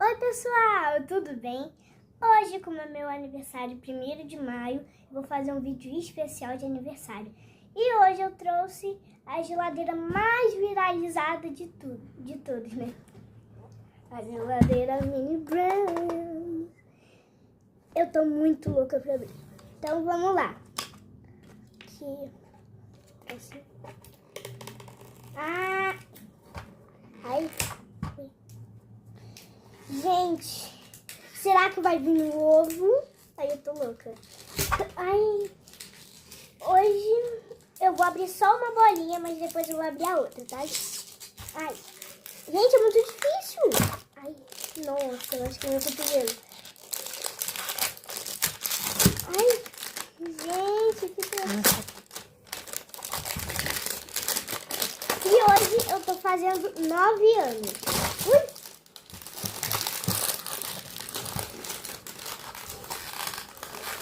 Oi pessoal, tudo bem? Hoje, como é meu aniversário, 1º de maio, eu vou fazer um vídeo especial de aniversário. E hoje eu trouxe a geladeira mais viralizada de todos, né? A geladeira Mini Brands. Eu tô muito louca pra abrir. Então vamos lá. Aqui. Assim. Ah! Ai. Gente, será que vai vir um ovo? Ai, eu tô louca. Ai, hoje eu vou abrir só uma bolinha, mas depois eu vou abrir a outra, tá? Ai, gente, é muito difícil. Ai, nossa, eu acho que é meu cotovelo. Ai, gente, que coisa. E hoje eu tô fazendo 9 anos. Ui!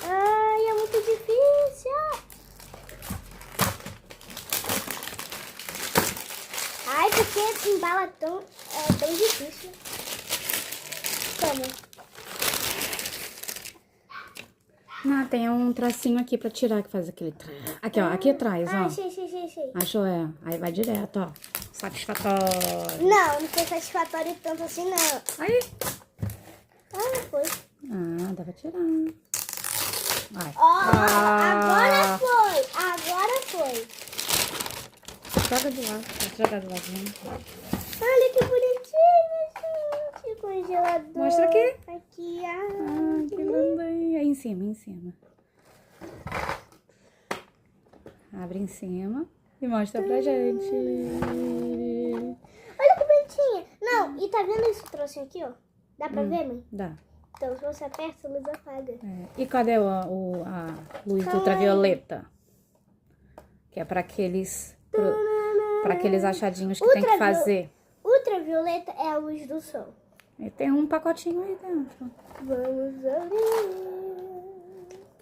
Ai, é muito difícil. Ai, porque embala tão... é bem difícil. Como? Ah, tem um tracinho aqui pra tirar que faz aquele... Aqui, ó. Aqui atrás, ó. Achei. Achou, é. Aí vai direto, ó. Satisfatório. Não foi satisfatório tanto assim, não. Aí. Ah, não foi. Ah, dá pra tirar. Vai. Agora foi. Joga de lado. Pode jogar de ladinho. Olha que bonitinho, gente. Congelador. Mostra aqui. Aqui, Que lindo aí. Aí em cima. Abre em cima e mostra pra gente. Olha que bonitinha. Não, e tá vendo esse trocinho aqui, ó? Dá pra ver, mãe? Dá. Então, se você aperta, a luz apaga. É. E cadê a luz ultravioleta? Que é pra aqueles achadinhos que tem que fazer. Ultravioleta é a luz do sol. E tem um pacotinho aí dentro. Vamos abrir.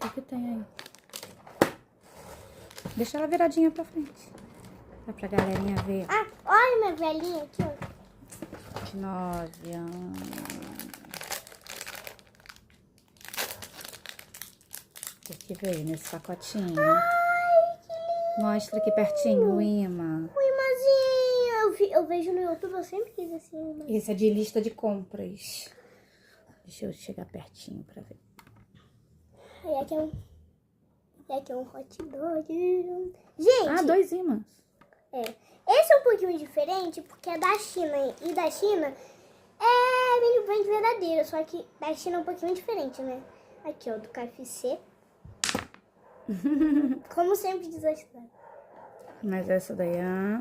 O que tem aí? Deixa ela viradinha pra frente. Pra galerinha ver. Ah, olha minha velhinha aqui, ó. De 9 anos. O que veio nesse pacotinho? Ai, que lindo. Mostra aqui pertinho o imã. O imãzinho. Eu vejo no YouTube, eu sempre quis esse imã. Esse é de lista de compras. Deixa eu chegar pertinho pra ver. E aqui é um hot dog. Gente. 2 imãs. É. Esse é um pouquinho diferente porque é da China. E da China é Mini Brand verdadeiro. Só que da China é um pouquinho diferente, né? Aqui, ó, do KFC. Como sempre desastrado. Mas essa daí é...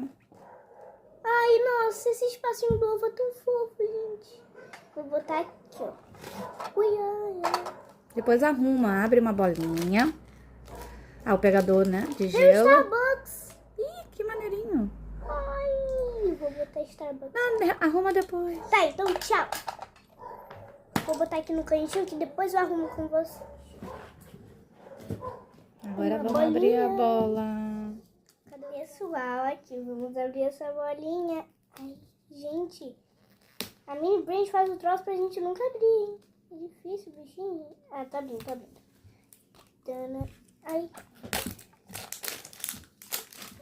Ai, nossa, esse espacinho do ovo é tão fofo, gente. Vou botar aqui, ó. Ui, ai. Depois arruma, abre uma bolinha. O pegador, né? De Tem gelo. Starbucks. Ih, que maneirinho. Ai, vou botar Starbucks. Não, arruma depois. Tá, então tchau. Vou botar aqui no cantinho que depois eu arrumo com você. Agora Uma vamos abrir a bolinha. bola. Cadê pessoal? Aqui, vamos abrir essa bolinha. Ai, gente. A Mini Brand faz o troço pra gente nunca abrir, hein? É difícil, bichinho. Ah, tá abrindo. Tana. Ai.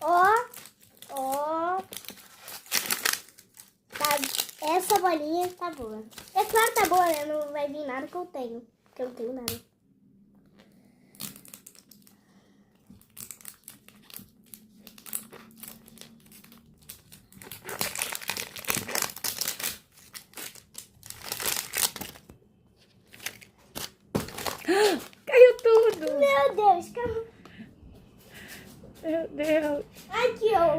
Ó. Tá, essa bolinha tá boa. É claro que tá boa, né? Não vai vir nada que eu tenho. Porque eu não tenho nada. Caiu tudo. Meu Deus, calma. Meu Deus. Aqui, ó.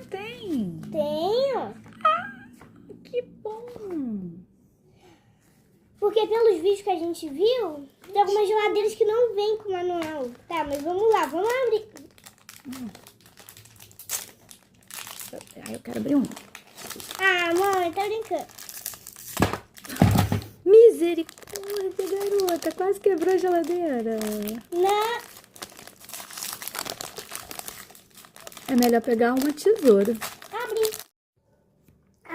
Tem. Tem, ó. Que bom. Porque pelos vídeos que a gente viu, tem algumas geladeiras que não vêm com manual. Tá, mas vamos lá, vamos abrir. Eu quero abrir um. Ah, mãe, tá brincando. Misericórdia, garota. Quase quebrou a geladeira. Não. É melhor pegar uma tesoura. Abri.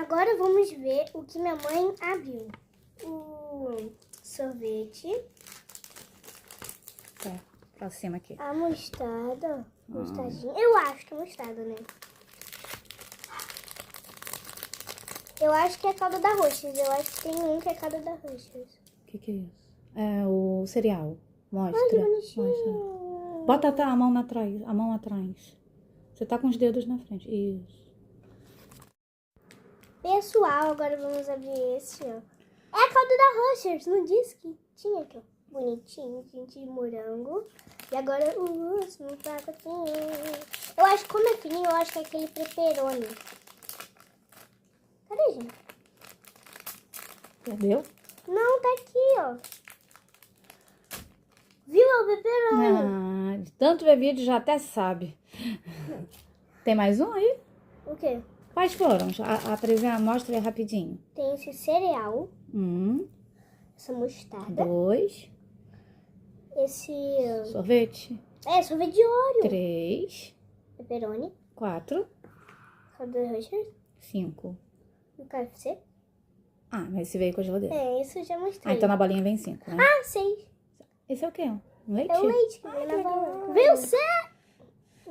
Agora vamos ver o que minha mãe abriu. O sorvete. Tá, pra cima aqui. A mostarda. Mostardinha. Eu acho que é mostarda, né? Eu acho que é calda da Roches. Eu acho que tem um que é calda da Roches. O que é isso? É o cereal. Ai, que Mostra. bonitinho. Bota a mão atrás. A mão atrás. Você tá com os dedos na frente. Isso. Pessoal, agora vamos abrir esse, ó. É a calda da Roches. Não disse que tinha aqui, ó. Bonitinho, gente, de morango. E agora o urso no pacotinho. Eu acho que como é fininho, eu acho que é aquele pepperoni. Cadê, gente? Entendeu? Não, tá aqui, ó. Viu o pepperoni? Ah, de tanto ver vídeo já até sabe. Tem mais um aí? O quê? Quais foram? Apresenta, mostra aí rapidinho. Tem esse cereal, essa mostarda, 2, esse... sorvete, sorvete de Oreo. 3, Pepperoni, 4, calda da Roches, 5. do KFC. Ah, mas esse veio com a geladeira. Isso eu já mostrei. Ah, então na bolinha vem 5, né? 6. Esse é o quê? Um leite? É o leite que vem na bola. Viu, certo?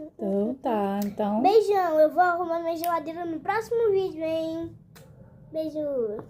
Então tá, então... Beijão, eu vou arrumar minha geladeira no próximo vídeo, hein? Beijo.